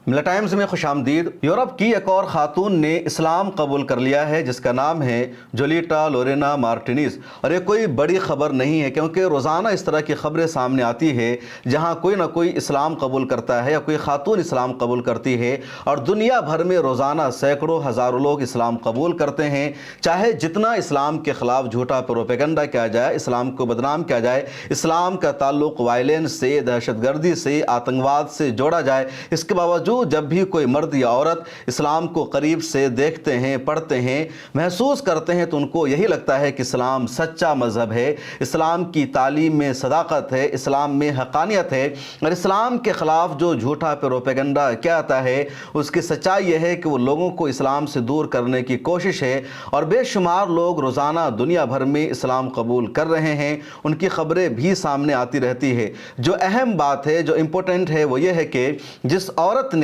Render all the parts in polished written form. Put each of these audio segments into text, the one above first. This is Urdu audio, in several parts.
ملا ٹائمز میں خوش آمدید۔ یورپ کی ایک اور خاتون نے اسلام قبول کر لیا ہے جس کا نام ہے جولیٹا لورینا مارٹینز، اور یہ کوئی بڑی خبر نہیں ہے کیونکہ روزانہ اس طرح کی خبریں سامنے آتی ہے جہاں کوئی نہ کوئی اسلام قبول کرتا ہے یا کوئی خاتون اسلام قبول کرتی ہے، اور دنیا بھر میں روزانہ سینکڑوں ہزاروں لوگ اسلام قبول کرتے ہیں۔ چاہے جتنا اسلام کے خلاف جھوٹا پروپیگنڈا کیا جائے، اسلام کو بدنام کیا جائے، اسلام کا تعلق وائلنس سے، دہشت گردی سے، آتنکواد سے جوڑا جائے، اس کے باوجود جب بھی کوئی مرد یا عورت اسلام کو قریب سے دیکھتے ہیں، پڑھتے ہیں، محسوس کرتے ہیں تو ان کو یہی لگتا ہے کہ اسلام سچا مذہب ہے، اسلام کی تعلیم میں صداقت ہے، اسلام میں حقانیت ہے، اور اسلام کے خلاف جو جھوٹا پروپیگنڈا کیا جاتا ہے اس کی سچائی یہ ہے کہ وہ لوگوں کو اسلام سے دور کرنے کی کوشش ہے، اور بے شمار لوگ روزانہ دنیا بھر میں اسلام قبول کر رہے ہیں، ان کی خبریں بھی سامنے آتی رہتی ہے۔ جو اہم بات ہے، جو امپورٹنٹ ہے، وہ یہ ہے کہ جس عورت نے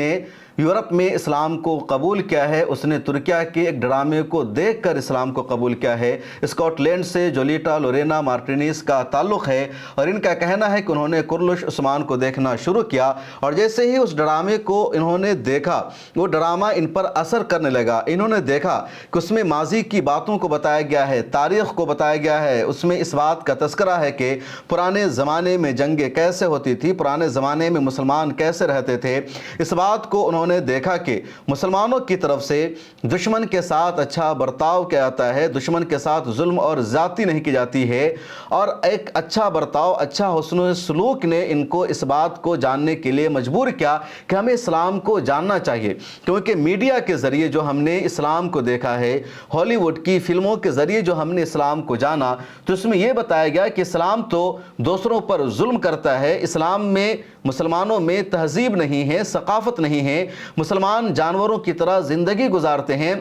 یورپ میں اسلام کو قبول کیا ہے اس نے ترکیہ کے ایک ڈرامے کو دیکھ کر اسلام کو قبول کیا ہے۔ اسکاٹ لینڈ سے جولیٹا لورینا مارٹینز کا تعلق ہے، اور ان کا کہنا ہے کہ انہوں نے کرلش عثمان کو دیکھنا شروع کیا، اور جیسے ہی اس ڈرامے کو انہوں نے دیکھا وہ ڈرامہ ان پر اثر کرنے لگا۔ انہوں نے دیکھا کہ اس میں ماضی کی باتوں کو بتایا گیا ہے، تاریخ کو بتایا گیا ہے، اس میں اس بات کا تذکرہ ہے کہ پرانے زمانے میں جنگیں کیسے ہوتی تھی، پرانے زمانے میں مسلمان کیسے رہتے تھے۔ اس بات کو انہوں نے دیکھا کہ مسلمانوں کی طرف سے دشمن کے ساتھ اچھا برتاؤ کیا جاتا ہے، دشمن کے ساتھ ظلم اور زیادتی نہیں کی جاتی ہے، اور ایک اچھا برتاؤ، اچھا حسن و سلوک نے ان کو اس بات کو جاننے کے لیے مجبور کیا کہ ہمیں اسلام کو جاننا چاہیے، کیونکہ میڈیا کے ذریعے جو ہم نے اسلام کو دیکھا ہے، ہالی ووڈ کی فلموں کے ذریعے جو ہم نے اسلام کو جانا، تو اس میں یہ بتایا گیا کہ اسلام تو دوسروں پر ظلم کرتا ہے، اسلام میں مسلمانوں میں تہذیب نہیں ہے، ثقافت نہیں ہے، مسلمان جانوروں کی طرح زندگی گزارتے ہیں،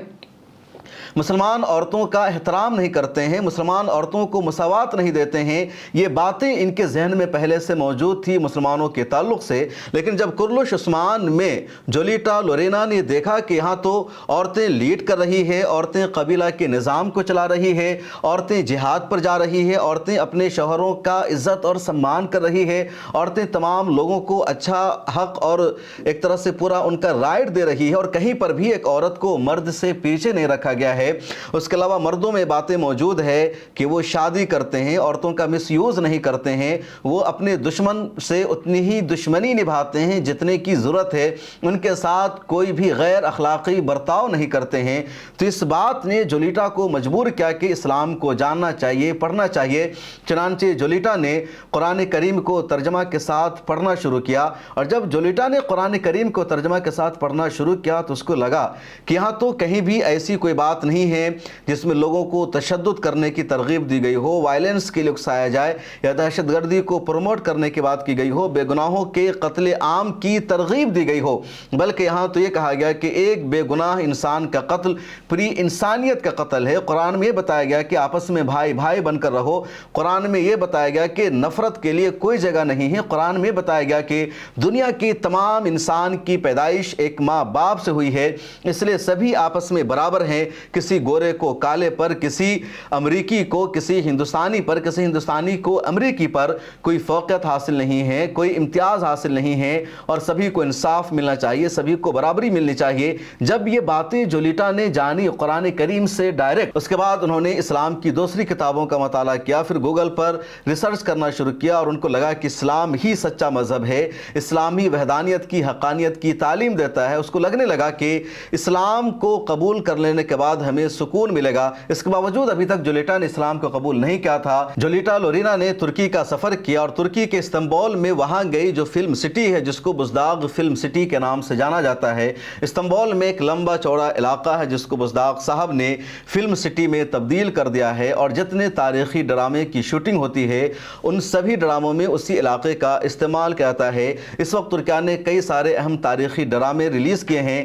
مسلمان عورتوں کا احترام نہیں کرتے ہیں، مسلمان عورتوں کو مساوات نہیں دیتے ہیں۔ یہ باتیں ان کے ذہن میں پہلے سے موجود تھی مسلمانوں کے تعلق سے، لیکن جب کرلش عثمان میں جولیٹا لورینا نے دیکھا کہ یہاں تو عورتیں لیڈ کر رہی ہے، عورتیں قبیلہ کے نظام کو چلا رہی ہے، عورتیں جہاد پر جا رہی ہے، عورتیں اپنے شوہروں کا عزت اور سمان کر رہی ہے، عورتیں تمام لوگوں کو اچھا حق اور ایک طرح سے پورا ان کا رائٹ دے رہی ہے، اور کہیں پر بھی ایک عورت کو مرد سے پیچھے نہیں رکھا گیا ہے۔ اس کے علاوہ مردوں میں باتیں موجود ہے کہ وہ شادی کرتے ہیں، عورتوں کا مس یوز نہیں کرتے ہیں، وہ اپنے دشمن سے اتنی ہی دشمنی نبھاتے ہیں جتنے کی ضرورت ہے، ان کے ساتھ کوئی بھی غیر اخلاقی برتاؤ نہیں کرتے ہیں۔ تو اس بات نے جولیٹا کو مجبور کیا کہ اسلام کو جاننا چاہیے، پڑھنا چاہیے۔ چنانچہ جولیٹا نے قرآن کریم کو ترجمہ کے ساتھ پڑھنا شروع کیا، اور جب جولیٹا نے قرآن کریم کو ترجمہ کے ساتھ پڑھنا شروع کیا تو اس کو لگا کہ یہاں تو کہیں بھی ایسی کوئی بات نہیں ہے جس میں لوگوں کو تشدد کرنے کی ترغیب دی گئی ہو، وائلنس کے لیے اکسایا جائے، یا دہشت گردی کو پروموٹ کرنے کی بات کی گئی ہو، بے گناہوں کے قتل عام کی ترغیب دی گئی ہو، بلکہ یہاں تو یہ کہا گیا کہ ایک بے گناہ انسان کا قتل پوری انسانیت کا قتل ہے۔ قرآن میں یہ بتایا گیا کہ آپس میں بھائی بھائی بن کر رہو، قرآن میں یہ بتایا گیا کہ نفرت کے لیے کوئی جگہ نہیں ہے، قرآن میں بتایا گیا کہ دنیا کی تمام انسان کی پیدائش ایک ماں باپ سے ہوئی ہے، اس لیے سبھی آپس میں برابر ہیں، کسی گورے کو کالے پر، کسی امریکی کو کسی ہندوستانی پر، کسی ہندوستانی کو امریکی پر کوئی فوقیت حاصل نہیں ہے، کوئی امتیاز حاصل نہیں ہے، اور سبھی کو انصاف ملنا چاہیے، سبھی کو برابری ملنی چاہیے۔ جب یہ باتیں جولیٹا نے جانی قرآن کریم سے ڈائریکٹ، اس کے بعد انہوں نے اسلام کی دوسری کتابوں کا مطالعہ کیا، پھر گوگل پر ریسرچ کرنا شروع کیا، اور ان کو لگا کہ اسلام ہی سچا مذہب ہے، اسلام ہی وحدانیت کی، حقانیت کی تعلیم دیتا ہے۔ اس کو لگنے لگا کہ اسلام کو قبول کر لینے کے بعد ہمیں سکون ملے گا۔ اس کے باوجود ابھی تک جولیٹا نے اسلام کو قبول نہیں کیا تھا۔ جولیٹا لورینا نے ترکی کا سفر کیا، اور ترکی کے استنبول میں وہاں گئی جو فلم سٹی ہے، جس کو بزداغ فلم سٹی کے نام سے جانا جاتا ہے۔ استنبول میں ایک لمبا چوڑا علاقہ ہے جس کو بزداغ صاحب نے فلم سٹی میں تبدیل کر دیا ہے، اور جتنے تاریخی ڈرامے کی شوٹنگ ہوتی ہے ان سبھی ڈراموں میں اسی علاقے کا استعمال کیا جاتا ہے۔ اس وقت ترکیہ نے کئی سارے اہم تاریخی ڈرامے ریلیز کیے ہیں۔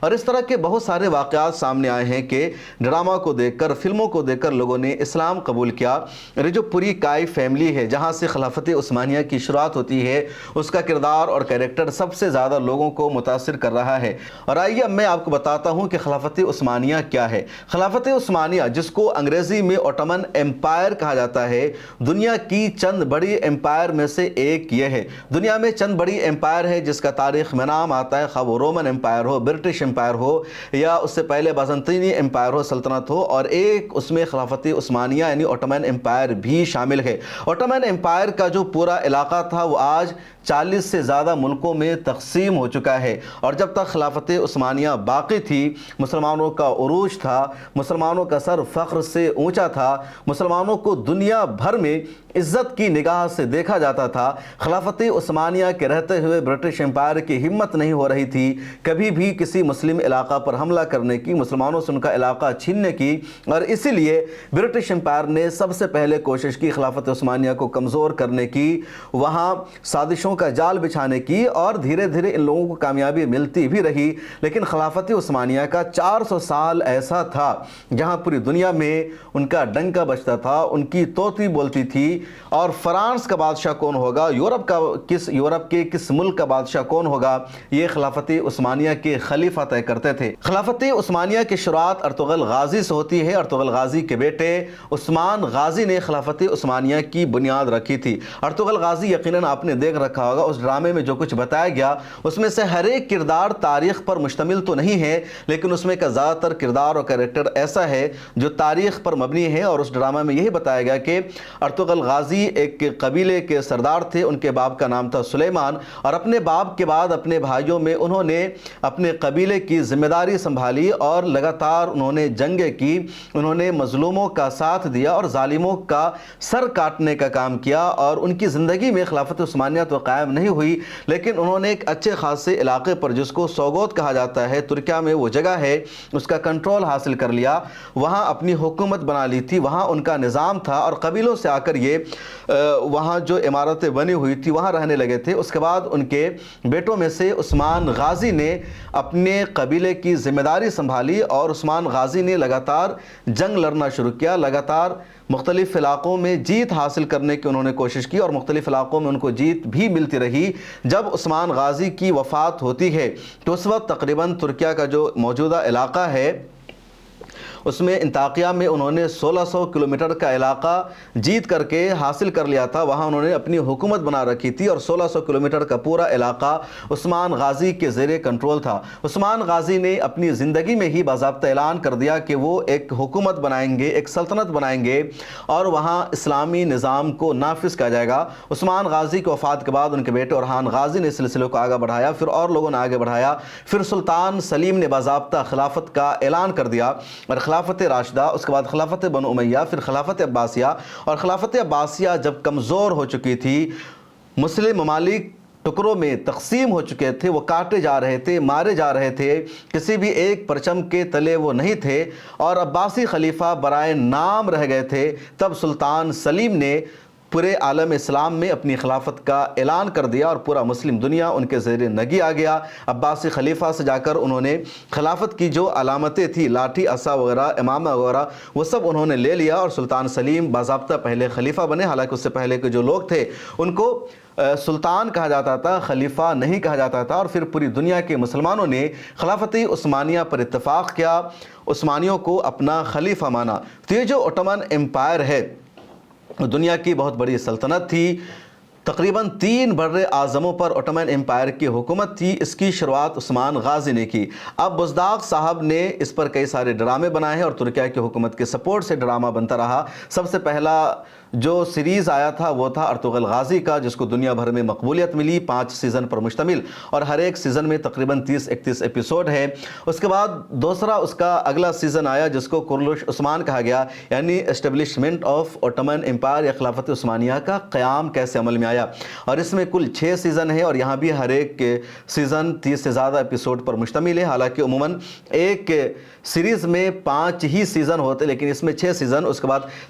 اور اس طرح کے بہت سارے واقعات سامنے آئے ہیں کہ ڈرامہ کو دیکھ کر، فلموں کو دیکھ کر لوگوں نے اسلام قبول کیا۔ اور یہ جو پوری کائی فیملی ہے جہاں سے خلافت عثمانیہ کی شروعات ہوتی ہے، اس کا کردار اور کیریکٹر سب سے زیادہ لوگوں کو متاثر کر رہا ہے۔ اور آئیے اب میں آپ کو بتاتا ہوں کہ خلافت عثمانیہ کیا ہے۔ خلافت عثمانیہ، جس کو انگریزی میں اوٹمن ایمپائر کہا جاتا ہے، دنیا کی چند بڑی ایمپائر میں سے ایک یہ ہے۔ دنیا میں چند بڑی ایمپائر ہے جس کا تاریخ میں نام آتا ہے، خواہ وہ رومن ایمپائر ہو، برٹش ایمپائر ہو، یا اس سے پہلے بازنطینی ایمپائر ہو، سلطنت ہو، اور ایک اس میں خلافت عثمانیہ یعنی اوٹمن ایمپائر بھی شامل ہے۔ اوٹمن ایمپائر کا جو پورا علاقہ تھا وہ آج 40 سے زیادہ ملکوں میں تقسیم ہو چکا ہے۔ اور جب تک خلافت عثمانیہ باقی تھی، مسلمانوں کا عروج تھا، مسلمانوں کا سر فخر سے اونچا تھا، مسلمانوں کو دنیا بھر میں عزت کی نگاہ سے دیکھا جاتا تھا۔ خلافت عثمانیہ کے رہتے ہوئے برٹش ایمپائر کی ہمت نہیں ہو رہی تھی کبھی بھی کسی مسلم علاقہ پر حملہ کرنے کی، مسلمانوں سے ان کا علاقہ چھیننے کی، اور اسی لیے برٹش ایمپائر نے سب سے پہلے کوشش کی خلافت عثمانیہ کو کمزور کرنے کی، وہاں سازشوں کا جال بچھانے کی، اور دھیرے دھیرے ان لوگوں کو کامیابی ملتی بھی رہی۔ لیکن خلافت عثمانیہ کا 400 سال ایسا تھا جہاں پوری دنیا میں ان کا ڈنکا بجتا تھا، ان کی طوطی بولتی تھی، اور فرانس کا بادشاہ کون ہوگا، یورپ کے کس ملک کا بادشاہ کون ہوگا، یہ خلافت عثمانیہ کے خلیفہ طے کرتے تھے۔ خلافت عثمانیہ کی شروعات ارطغرل غازی سے ہوتی ہے۔ ارطغرل غازی کے بیٹے عثمان غازی نے خلافت عثمانیہ کی بنیاد رکھی تھی۔ ارطغرل غازی یقیناً آپ نے دیکھ رکھا ہوگا، اس ڈرامے میں جو کچھ بتایا گیا اس میں سے ہر ایک کردار تاریخ پر مشتمل تو نہیں ہے، لیکن اس میں کا زیادہ تر کردار اور کریکٹر ایسا ہے جو تاریخ پر مبنی ہے۔ اور اس ڈرامہ میں یہی بتایا گیا کہ ارطغرل غازی ایک قبیلے کے سردار تھے، ان کے باپ کا نام تھا سلیمان، اور اپنے باپ کے بعد اپنے بھائیوں میں انہوں نے اپنے قبیلے کی ذمہ داری سنبھالی، اور لگاتار انہوں نے جنگیں کی، انہوں نے مظلوموں کا ساتھ دیا اور ظالموں کا سر کاٹنے کا کام کیا۔ اور ان کی زندگی میں خلافت عثمانیہ تو قائم نہیں ہوئی، لیکن انہوں نے ایک اچھے خاصے علاقے پر جس کو سوگوت کہا جاتا ہے، ترکیہ میں وہ جگہ ہے، اس کا کنٹرول حاصل کر لیا، وہاں اپنی حکومت بنا لی تھی، وہاں ان کا نظام تھا، اور قبیلوں سے آ کر یہ وہاں جو عمارتیں بنی ہوئی تھی وہاں رہنے لگے تھے۔ اس کے بعد ان کے بیٹوں میں سے عثمان غازی نے اپنے قبیلے کی ذمہ داری سنبھالی، اور عثمان غازی نے لگاتار جنگ لڑنا شروع کیا، لگاتار مختلف علاقوں میں جیت حاصل کرنے کی انہوں نے کوشش کی، اور مختلف علاقوں میں ان کو جیت بھی ملتی رہی۔ جب عثمان غازی کی وفات ہوتی ہے تو اس وقت تقریباً ترکیہ کا جو موجودہ علاقہ ہے اس میں انطاکیہ میں انہوں نے 1600 کلومیٹر کا علاقہ جیت کر کے حاصل کر لیا تھا، وہاں انہوں نے اپنی حکومت بنا رکھی تھی، اور 1600 کلومیٹر کا پورا علاقہ عثمان غازی کے زیر کنٹرول تھا۔ عثمان غازی نے اپنی زندگی میں ہی باضابطہ اعلان کر دیا کہ وہ ایک حکومت بنائیں گے، ایک سلطنت بنائیں گے، اور وہاں اسلامی نظام کو نافذ کیا جائے گا۔ عثمان غازی کی وفات کے بعد ان کے بیٹے اورحان غازی نے اس سلسلے کو آگے بڑھایا، پھر اور لوگوں نے آگے بڑھایا، پھر سلطان سلیم نے باضابطہ خلافت کا اعلان کر دیا، اور خلافت راشدہ، اس کے بعد خلافت بنو امیہ، پھر خلافت عباسیہ۔ اور خلافت عباسیہ جب کمزور ہو چکی تھی، مسلم ممالک ٹکڑوں میں تقسیم ہو چکے تھے، وہ کاٹے جا رہے تھے، مارے جا رہے تھے، کسی بھی ایک پرچم کے تلے وہ نہیں تھے، اور عباسی خلیفہ برائے نام رہ گئے تھے، تب سلطان سلیم نے پورے عالم اسلام میں اپنی خلافت کا اعلان کر دیا، اور پورا مسلم دنیا ان کے زیر نگی آ گیا۔ عباسی خلیفہ سے جا کر انہوں نے خلافت کی جو علامتیں تھی، لاٹھی، عصا وغیرہ، امامہ وغیرہ، وہ سب انہوں نے لے لیا، اور سلطان سلیم باضابطہ پہلے خلیفہ بنے۔ حالانکہ اس سے پہلے کے جو لوگ تھے ان کو سلطان کہا جاتا تھا، خلیفہ نہیں کہا جاتا تھا۔ اور پھر پوری دنیا کے مسلمانوں نے خلافت عثمانیہ پر اتفاق کیا، عثمانیوں کو اپنا خلیفہ مانا۔ تو یہ جو اوٹمن ایمپائر ہے دنیا کی بہت بڑی سلطنت تھی، تقریباً 3 بر اعظموں پر اوٹمن ایمپائر کی حکومت تھی۔ اس کی شروعات عثمان غازی نے کی۔ اب بزداق صاحب نے اس پر کئی سارے ڈرامے بنائے ہیں، اور ترکیہ کی حکومت کے سپورٹ سے ڈرامہ بنتا رہا۔ سب سے پہلا جو سیریز آیا تھا وہ تھا ارطغرل غازی کا، جس کو دنیا بھر میں مقبولیت ملی، 5 سیزن پر مشتمل، اور ہر ایک سیزن میں تقریباً 30-31 ایپیسوڈ ہے۔ اس کے بعد دوسرا اس کا اگلا سیزن آیا جس کو کرلش عثمان کہا گیا، یعنی اسٹیبلشمنٹ آف اوٹمن ایمپائر یا خلافت عثمانیہ کا قیام کیسے عمل میں آیا، اور اس میں کل 6 سیزن ہے، اور یہاں بھی ہر ایک سیزن 30 سے زیادہ ایپیسوڈ پر مشتمل ہے۔ حالانکہ عموماً ایک سیریز میں 5 ہی سیزن ہوتے، لیکن اس میں 6 سیزن، اس کے بعد